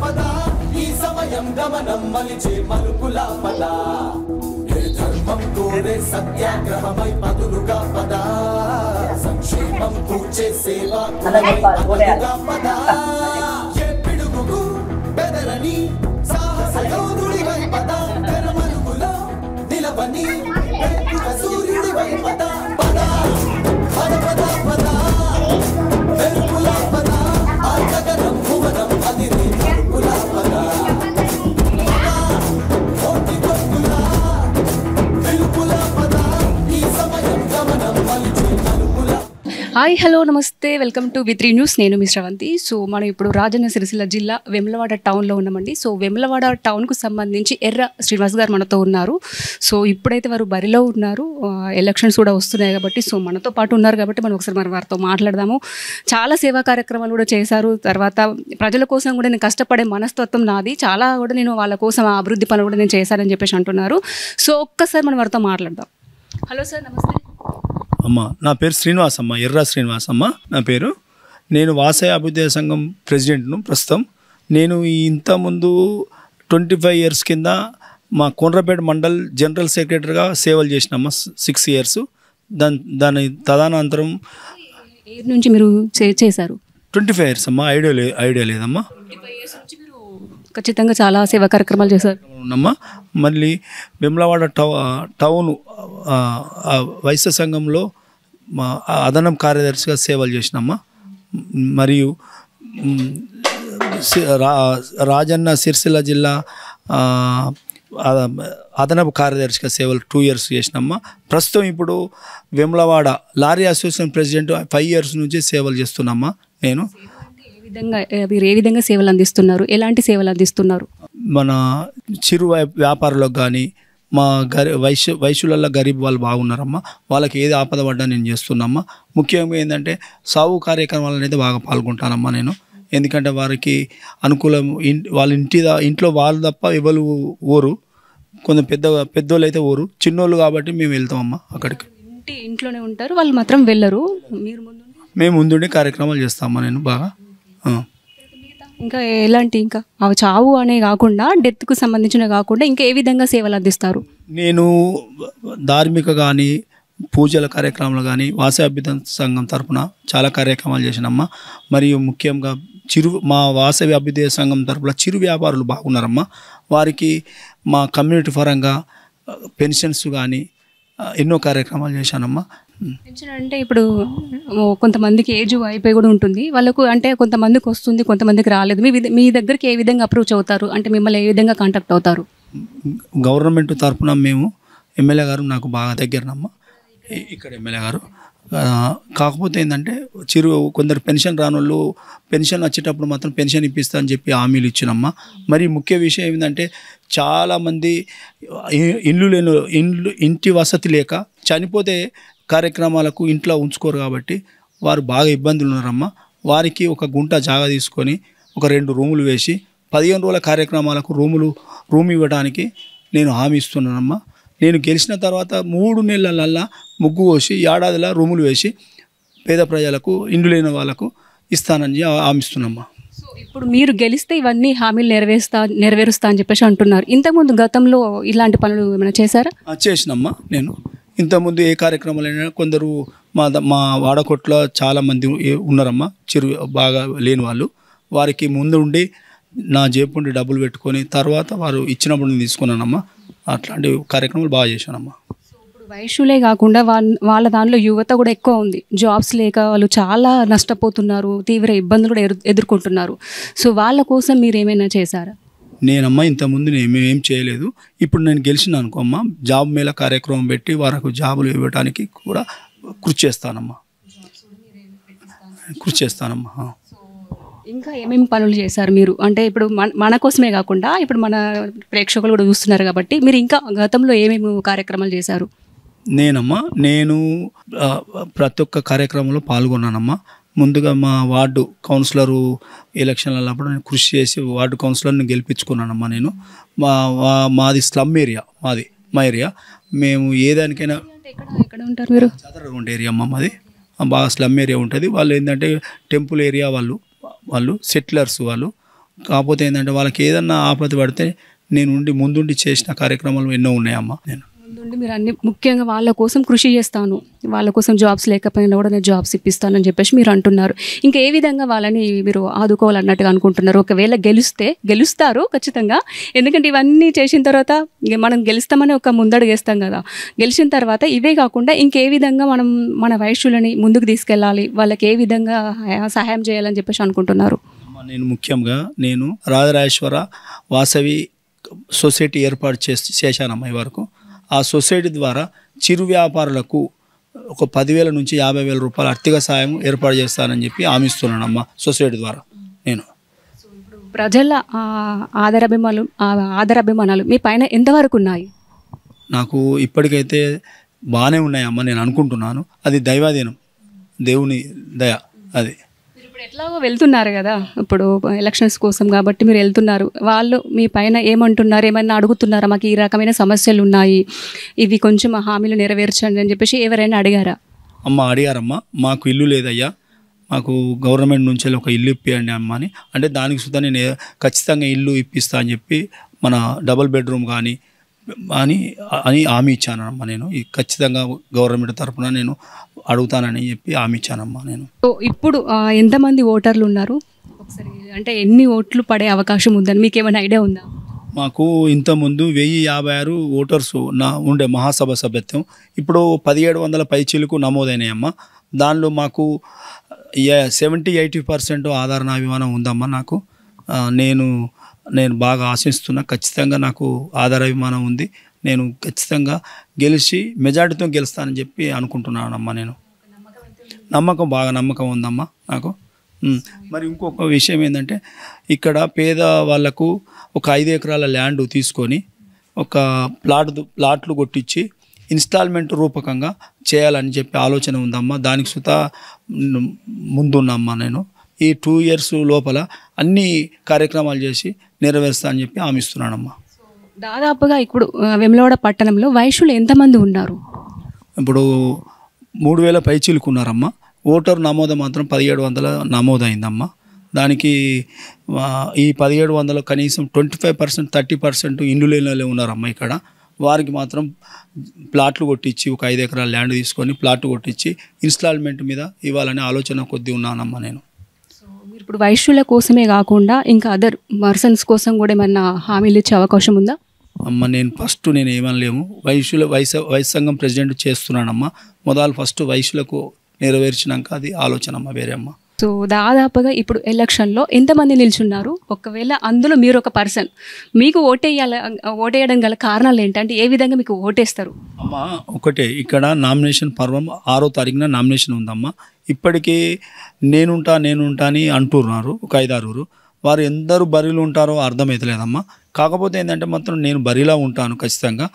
పద ఈ సమయం గమనం మలిచే మలుపుల పద ధర్మం కోరే సత్యాగ్రహమై పదులుగా పద సంక్షేమం కూర్చే సేవా పద ఏ పిడుగుకు బెదరని సాహస యోధుడివై పద తెరమలుగులో నిలవని సూర్యుడివై పద పద పద పద పద వెలుగుల పద ఆగగనం భువనం అదిరే వెలుగుల పద కోటి కొక్కుల వెలుగుల పద ఈ సమయం గమనం మలిచే మలుపుల. హాయ్ హలో నమస్తే, వెల్కమ్ టు వి3 న్యూస్. నేను మీ శ్రవంతి. సో మనం ఇప్పుడు రాజన్న సిరిసిల్ల జిల్లా వేములవాడ టౌన్లో ఉన్నామండి. సో వేములవాడ టౌన్కు సంబంధించి ఎర్ర శ్రీనివాస్ గారు మనతో ఉన్నారు. సో ఇప్పుడైతే వారు బరిలో ఉన్నారు, ఎలక్షన్స్ కూడా వస్తున్నాయి కాబట్టి సో మనతో పాటు ఉన్నారు కాబట్టి మనం ఒకసారి మరి వారితో మాట్లాడదాము. చాలా సేవా కార్యక్రమాలు కూడా చేశారు. తర్వాత ప్రజల కోసం కూడా నేను కష్టపడే మనస్తత్వం నాది, చాలా కూడా నేను వాళ్ళ కోసం అభివృద్ధి పనులు కూడా నేను చేశానని చెప్పేసి అంటున్నారు. సో ఒక్కసారి మనం వారితో మాట్లాడదాం. హలో సార్, నమస్తే. అమ్మ, నా పేరు శ్రీనివాస్ అమ్మ, ఎర్ర శ్రీనివాస్ అమ్మ నా పేరు. నేను వాసయ అభ్యుదయ సంఘం ప్రెసిడెంట్ను ప్రస్తుతం. నేను ఇంతకుముందు 25 years కింద మా కొండ్రపేట మండల్ జనరల్ సెక్రటరీగా సేవలు చేసినమ్మ 6 years. దాని తదనంతరం నుంచి మీరు చేశారు 25 years అమ్మ. ఐడియా లేదమ్మా. ఖచ్చితంగా చాలా సేవా కార్యక్రమాలు చేశారు ఉన్నమ్మా. మళ్ళీ వేములవాడ టౌన్ వైశ్య సంఘంలో మా అదనం కార్యదర్శిగా సేవలు చేసినమ్మా. మరియు రాజన్న సిరిసిల్ల జిల్లా అదనపు కార్యదర్శిగా సేవలు 2 years చేసినమ్మా. ప్రస్తుతం ఇప్పుడు Vemulawada lorry association president 5 years నుంచి సేవలు చేస్తున్నామ్మా. నేను మీరు ఏ విధంగా సేవలు అందిస్తున్నారు, ఎలాంటి సేవలు అందిస్తున్నారు? మన చిరు వ్యాపారులకు కానీ మా వైశ్యులలో గరీబ్ వాళ్ళు బాగున్నారమ్మా. వాళ్ళకి ఏది ఆపద పడ్డా నేను చేస్తున్నామ్మా. ముఖ్యంగా ఏంటంటే సాగు కార్యక్రమాలు అనేది బాగా పాల్గొంటానమ్మా నేను. ఎందుకంటే వారికి అనుకూలం వాళ్ళ ఇంట్లో వాళ్ళు తప్ప ఎవరు ఊరు, కొంచెం పెద్దోళ్ళు అయితే ఊరు, చిన్నోళ్ళు కాబట్టి మేము వెళ్తామమ్మా అక్కడికి. ఇంట్లోనే ఉంటారు, వాళ్ళు మాత్రం వెళ్ళరు. మేము ముందుండి కార్యక్రమాలు చేస్తామమ్మా నేను బాగా. ఇంకా ఎలాంటి, ఇంకా అవి చావు అనే కాకుండా డెత్కు సంబంధించిన కాకుండా ఇంకా ఏ విధంగా సేవలు అందిస్తారు? నేను ధార్మిక కానీ పూజల కార్యక్రమాలు కానీ వాసవి అభ్యుదయ సంఘం తరఫున చాలా కార్యక్రమాలు చేసినమ్మా. మరియు ముఖ్యంగా మా వాసవి అభ్యుదయ సంఘం తరఫున చిరు వ్యాపారులు బాగున్నారమ్మా. వారికి మా కమ్యూనిటీ పరంగా పెన్షన్స్ కానీ ఎన్నో కార్యక్రమాలు చేశానమ్మా. పెన్షన్ అంటే ఇప్పుడు కొంతమందికి ఏజ్ అయిపోయి కూడా ఉంటుంది, వాళ్ళకు అంటే కొంతమందికి వస్తుంది, కొంతమందికి రాలేదు. మీ దగ్గరికి ఏ విధంగా అప్రోచ్ అవుతారు, అంటే మిమ్మల్ని ఏ విధంగా కాంటాక్ట్ అవుతారు? గవర్నమెంట్ తరఫున మేము ఎమ్మెల్యే గారు నాకు బాగా దగ్గరనమ్మా, ఇక్కడ ఎమ్మెల్యే గారు. కాకపోతే ఏంటంటే కొందరు పెన్షన్ రానోళ్ళు పెన్షన్ వచ్చేటప్పుడు మాత్రం పెన్షన్ ఇప్పిస్తా అని చెప్పి హామీలు ఇచ్చినమ్మా. మరి ముఖ్య విషయం ఏంటంటే చాలామంది ఇంటి వసతి లేక చనిపోతే కార్యక్రమాలకు ఇంట్లో ఉంచుకోరు కాబట్టి వారు బాగా ఇబ్బందులు ఉన్నారమ్మా. వారికి ఒక గుంట జాగా తీసుకొని ఒక 2 రూములు వేసి 15 రోజుల కార్యక్రమాలకు రూమ్ ఇవ్వడానికి నేను హామీ ఇస్తున్నానమ్మా. నేను గెలిచిన తర్వాత 3 నెలలల్లా ముగ్గు పోసి ఏడాదిలా రూములు వేసి పేద ప్రజలకు ఇండ్లు లేని వాళ్ళకు ఇస్తానని హామీస్తున్నామ్మా. సో ఇప్పుడు మీరు గెలిస్తే ఇవన్నీ హామీలు నెరవేరుస్తా అని చెప్పేసి అంటున్నారు. ఇంతకుముందు గతంలో ఇలాంటి పనులు ఏమైనా చేశారా? చేసినమ్మా. నేను ఇంతకుముందు ఏ కార్యక్రమాలైనా కొందరు మా వాడకొట్లో చాలామంది ఉన్నారమ్మా, బాగా లేని వాళ్ళు. వారికి ముందు ఉండి నా జేబుండి డబ్బులు పెట్టుకొని తర్వాత వారు ఇచ్చినప్పుడు నేను తీసుకున్నానమ్మా. అట్లాంటి కార్యక్రమాలు బాగా చేశానమ్మా. ఇప్పుడు వైశ్యులే కాకుండా వాళ్ళ దానిలో యువత కూడా ఎక్కువ ఉంది. జాబ్స్ లేక వాళ్ళు చాలా నష్టపోతున్నారు, తీవ్ర ఇబ్బందులు కూడా ఎదుర్కొంటున్నారు. సో వాళ్ళ కోసం మీరు ఏమైనా చేశారా? నేనమ్మా ఇంతకుముందు ఏం చేయలేదు. ఇప్పుడు నేను గెలిచిన అనుకో అమ్మా, జాబ్ మేళ కార్యక్రమం పెట్టి వారికి జాబులు ఇవ్వడానికి కూడా కృషి చేస్తానమ్మా. ఇంకా ఏమేమి పనులు చేశారు మీరు? అంటే ఇప్పుడు మన కోసమే కాకుండా ఇప్పుడు మన ప్రేక్షకులు కూడా చూస్తున్నారు కాబట్టి మీరు ఇంకా గతంలో ఏమేమి కార్యక్రమాలు చేశారు? నేను ప్రతి ఒక్క కార్యక్రమంలో పాల్గొన్నానమ్మా. ముందుగా మా వార్డు కౌన్సిలరు ఎలక్షన్లప్పుడు నేను కృషి చేసి వార్డు కౌన్సిలర్ని గెలిపించుకున్నానమ్మా. నేను మాది స్లమ్ ఏరియా, మా ఏరియా. మేము ఏ దానికైనా ఎక్కడ ఉంటారు మీరు? చాదరగుంట ఏరియా అమ్మ మాది, బాగా స్లమ్ ఏరియా ఉంటుంది. వాళ్ళు ఏంటంటే టెంపుల్ ఏరియా వాళ్ళు సెటిలర్స్, కాకపోతే ఏంటంటే వాళ్ళకి ఏదన్నా ఆపద పడితే నేను ముందుండి చేసిన కార్యక్రమాలు ఎన్నో ఉన్నాయమ్మా. నేను ముందుండి మీరు అన్ని ముఖ్యంగా వాళ్ళ కోసం కృషి చేస్తాను, వాళ్ళ కోసం జాబ్స్ లేకపోయినా కూడా నేను జాబ్స్ ఇప్పిస్తానని చెప్పేసి మీరు అంటున్నారు. ఇంకా ఏ విధంగా వాళ్ళని మీరు ఆదుకోవాలన్నట్టుగా అనుకుంటున్నారు? ఒకవేళ గెలుస్తారు ఖచ్చితంగా, ఎందుకంటే ఇవన్నీ చేసిన తర్వాత మనం గెలుస్తామని ఒక ముందడుగు వేస్తాం కదా. గెలిచిన తర్వాత ఇవే కాకుండా ఇంకే విధంగా మనం మన వయస్సులని ముందుకు తీసుకెళ్ళాలి, వాళ్ళకి ఏ విధంగా సహాయం చేయాలని చెప్పేసి అనుకుంటున్నారు? నేను ముఖ్యంగా రాజరాజేశ్వర వాసవి సొసైటీ ఏర్పాటు చేశానమ్మా ఈ వరకు. ఆ సొసైటీ ద్వారా చిరు వ్యాపారులకు ఒక 10,000 నుంచి 50,000 రూపాయల ఆర్థిక సాయం ఏర్పాటు చేస్తానని చెప్పి హామీస్తున్నానమ్మా సొసైటీ ద్వారా. నేను ప్రజల ఆదరాభిమానాలు మీ పైన ఎంతవరకు ఉన్నాయి? నాకు ఇప్పటికైతే బాగానే ఉన్నాయమ్మా, నేను అనుకుంటున్నాను. అది దైవాధీనం, దేవుని దయ. అది ఇప్పుడు ఎట్లాగో వెళ్తున్నారు కదా, ఇప్పుడు ఎలక్షన్స్ కోసం కాబట్టి మీరు వెళ్తున్నారు, వాళ్ళు మీ పైన ఏమంటున్నారు? ఏమైనా అడుగుతున్నారా? మాకు ఈ రకమైన సమస్యలు ఉన్నాయి, ఇవి కొంచెం హామీలు నెరవేర్చండి అని చెప్పేసి ఎవరైనా అడిగారా? అడిగారమ్మా. మాకు ఇల్లు లేదయ్యా, మాకు గవర్నమెంట్ నుంచి ఒక ఇల్లు ఇప్పియండి అమ్మ అని. అంటే దానికి సుద్ధా నేను ఖచ్చితంగా ఇల్లు ఇప్పిస్తా అని చెప్పి మన డబుల్ బెడ్రూమ్ కానీ అని హామీ ఇచ్చానమ్మా. నేను ఖచ్చితంగా గవర్నమెంట్ తరఫున నేను అడుగుతానని చెప్పి హామీ ఇచ్చానమ్మా. నేను ఇప్పుడు ఎంతమంది ఓటర్లు ఉన్నారు ఒకసారి, అంటే ఎన్ని ఓట్లు పడే అవకాశం ఉందని మీకు ఏమైనా ఐడియా ఉందా? మాకు ఇంతకుముందు 1056 ఓటర్స్ ఉండే మహాసభ సభ్యత్వం, ఇప్పుడు 1700 పైచీలకు నమోదైనాయమ్మా. దానిలో మాకు 70-80% ఆదరణాభిమానం ఉందమ్మా నాకు. నేను బాగా ఆశిస్తున్నా, ఖచ్చితంగా నాకు ఆదరాభిమానం ఉంది. నేను ఖచ్చితంగా గెలిచి మెజార్టీతో గెలుస్తానని చెప్పి అనుకుంటున్నానమ్మా. నేను నమ్మకం ఉందమ్మా నాకు. మరి ఇంకొక విషయం ఏంటంటే, ఇక్కడ పేద వాళ్ళకు ఒక 5 ఎకరాల ల్యాండ్ తీసుకొని ఒక ప్లాట్లు కొట్టించి ఇన్స్టాల్మెంట్ రూపకంగా చేయాలని చెప్పి ఆలోచన ఉందమ్మా. దానికి సుతా ముందున్నమ్మా. నేను ఈ 2 years లోపల అన్ని కార్యక్రమాలు చేసి నెరవేరుస్తా అని చెప్పి హామీస్తున్నానమ్మా. దాదాపుగా ఇప్పుడు వేములవాడ పట్టణంలో వయస్సులు ఎంతమంది ఉన్నారు? ఇప్పుడు 3,000 పైచీలకు ఉన్నారమ్మా. ఓటర్ నమోదు మాత్రం 1700 నమోదైందమ్మా. దానికి ఈ 1700 కనీసం 25% 30% ఇండ్లు లేని ఉన్నారమ్మా ఇక్కడ. వారికి మాత్రం ప్లాట్లు కొట్టించి ఒక 5 ఎకరాల ల్యాండ్ తీసుకొని ప్లాట్లు కొట్టించి ఇన్స్టాల్మెంట్ మీద ఇవ్వాలనే ఆలోచన కొద్ది ఉన్నానమ్మా. నేను ఇప్పుడు వయస్సుల కోసమే కాకుండా ఇంకా అదర్ పర్సన్స్ కోసం కూడా ఏమన్నా హామీలు ఇచ్చే అవకాశం ఉందా? నేను ఫస్ట్ ఏమనలేము, వయసు సంఘం ప్రెసిడెంట్ చేస్తున్నానమ్మా. ఫస్ట్ వయసులకు నెరవేర్చినాక అది ఆలోచన అమ్మ, వేరే అమ్మ. సో దాదాపుగా ఇప్పుడు ఎలక్షన్లో ఎంతమంది నిల్చున్నారు? ఒకవేళ అందులో మీరు ఒక పర్సన్, మీకు ఓటేయడం గల కారణాలు ఏంటంటే ఏ విధంగా మీకు ఓటేస్తారు? అమ్మ ఒకటే, ఇక్కడ నామినేషన్ పర్వం 6వ తారీఖున నామినేషన్ ఉందమ్మా. ఇప్పటికీ నేనుంటా అని అంటున్నారు ఒక 5-6. వారు ఎందరు బరిలో ఉంటారో అర్థమవుతలేదమ్మా. కాకపోతే ఏంటంటే మాత్రం నేను బరిలో ఉంటాను ఖచ్చితంగా.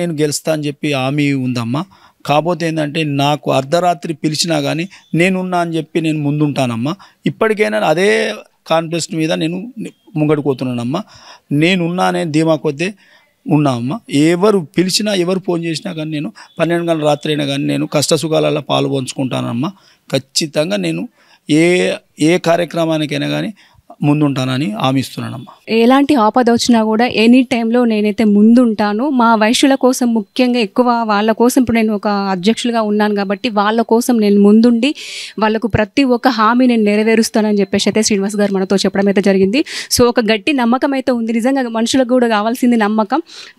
నేను గెలుస్తా అని చెప్పి హామీ ఉందమ్మా. కాకపోతే ఏంటంటే నాకు అర్ధరాత్రి పిలిచినా కానీ నేనున్నా అని చెప్పి నేను ముందుంటానమ్మా. ఇప్పటికైనా అదే కాన్ఫిడెన్స్ మీద నేను ముంగడిపోతున్నానమ్మా. నేనున్నా అనే ధీమా కొద్దీ ఉన్నామమ్మా. ఎవరు పిలిచినా ఎవరు ఫోన్ చేసినా కానీ నేను 12 గంటల రాత్రి అయినా కానీ నేను కష్టసుఖాలలో పాలు పంచుకుంటానమ్మా. ఖచ్చితంగా నేను ఏ కార్యక్రమానికైనా కానీ ముందుంటానని హామీస్తున్నానమ్మా. ఎలాంటి ఆపద వచ్చినా కూడా ఎనీ టైంలో నేనైతే ముందుంటాను. మా వయసుల కోసం ముఖ్యంగా ఎక్కువ వాళ్ళ కోసం, ఇప్పుడు నేను ఒక అధ్యక్షులుగా ఉన్నాను కాబట్టి వాళ్ళ కోసం నేను ముందుండి వాళ్ళకు ప్రతి ఒక్క హామీ నేను నెరవేరుస్తానని చెప్పేసి అయితే శ్రీనివాస్ గారు మనతో చెప్పడం అయితే జరిగింది. సో ఒక గట్టి నమ్మకం అయితే ఉంది. నిజంగా మనుషులకు కూడా కావాల్సింది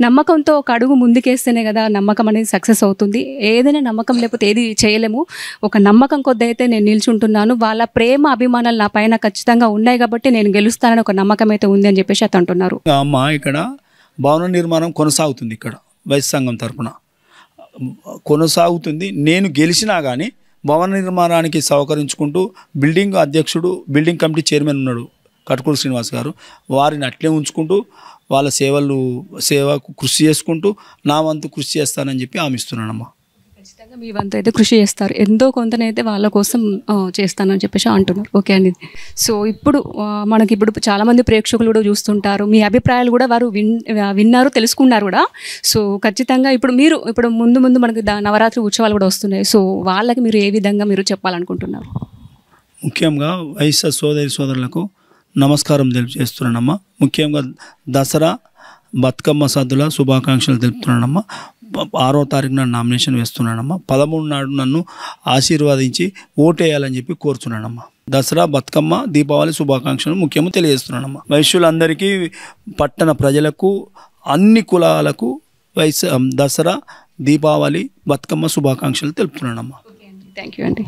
నమ్మకంతో ఒక అడుగు ముందుకేస్తేనే కదా నమ్మకం అనేది సక్సెస్ అవుతుంది. ఏదైనా నమ్మకం లేకపోతే ఏది చేయలేము. ఒక నమ్మకం కొద్ది అయితే నేను నిల్చుంటున్నాను. వాళ్ళ ప్రేమ అభిమానాలు నా పైన ఖచ్చితంగా ఉన్నాయి కాబట్టి నేను గెలుస్తానని ఒక నమ్మకం అయితే ఉంది అని చెప్పేసి అతను అంటున్నారు. అమ్మ ఇక్కడ భవన నిర్మాణం కొనసాగుతుంది, ఇక్కడ వయసు సంఘం తరఫున కొనసాగుతుంది. నేను గెలిచినా కానీ భవన నిర్మాణానికి సహకరించుకుంటూ బిల్డింగ్ కమిటీ చైర్మన్ ఉన్నాడు కటుకూరు శ్రీనివాస్ గారు, వారిని అట్లే ఉంచుకుంటూ వాళ్ళ సేవకు కృషి చేసుకుంటూ నా వంతు కృషి చేస్తానని చెప్పి హామీస్తున్నానమ్మా. ఖచ్చితంగా మీ వంతు అయితే కృషి చేస్తారు, ఎంతో కొంతనైతే వాళ్ళ కోసం చేస్తానని చెప్పేసి అంటున్నారు. ఓకే అండి. సో ఇప్పుడు మనకి చాలామంది ప్రేక్షకులు కూడా చూస్తుంటారు, మీ అభిప్రాయాలు కూడా వారు విన్నారు, తెలుసుకున్నారు కూడా. సో ఖచ్చితంగా ఇప్పుడు ముందు మనకి నవరాత్రి ఉత్సవాలు కూడా వస్తున్నాయి. సో వాళ్ళకి మీరు ఏ విధంగా మీరు చెప్పాలనుకుంటున్నారు? ముఖ్యంగా వైశ్య సోదరులకు నమస్కారం తెలియజేస్తున్నానమ్మా. ముఖ్యంగా దసరా బతుకమ్మ సద్దుల శుభాకాంక్షలు తెలుపుతున్నానమ్మా. 6వ తారీఖున నామినేషన్ వేస్తున్నానమ్మా. 13 నాడు నన్ను ఆశీర్వదించి ఓటేయాలని చెప్పి కోరుతున్నానమ్మా. దసరా బతుకమ్మ దీపావళి శుభాకాంక్షలు ముఖ్యంగా తెలియజేస్తున్నానమ్మా. వైశ్యులందరికీ పట్టణ ప్రజలకు అన్ని కులాలకు దసరా దీపావళి బతుకమ్మ శుభాకాంక్షలు తెలుపుతున్నానమ్మా. థ్యాంక్ యూ అండి.